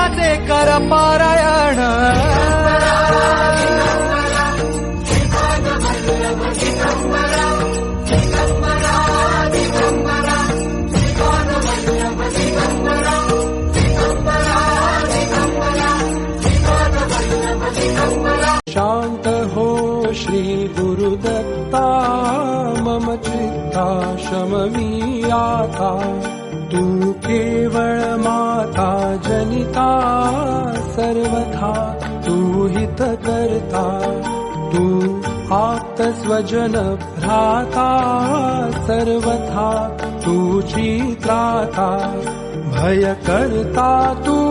वेदाचे कर पारायण शांत हो श्री गुरुदत्ता मम चित्ता शमवी आता तू केवळ माता जनिता सर्वथा तू हित करता तू आप्त स्वजन भ्राता सर्वथा तूची त्राता भय करता तू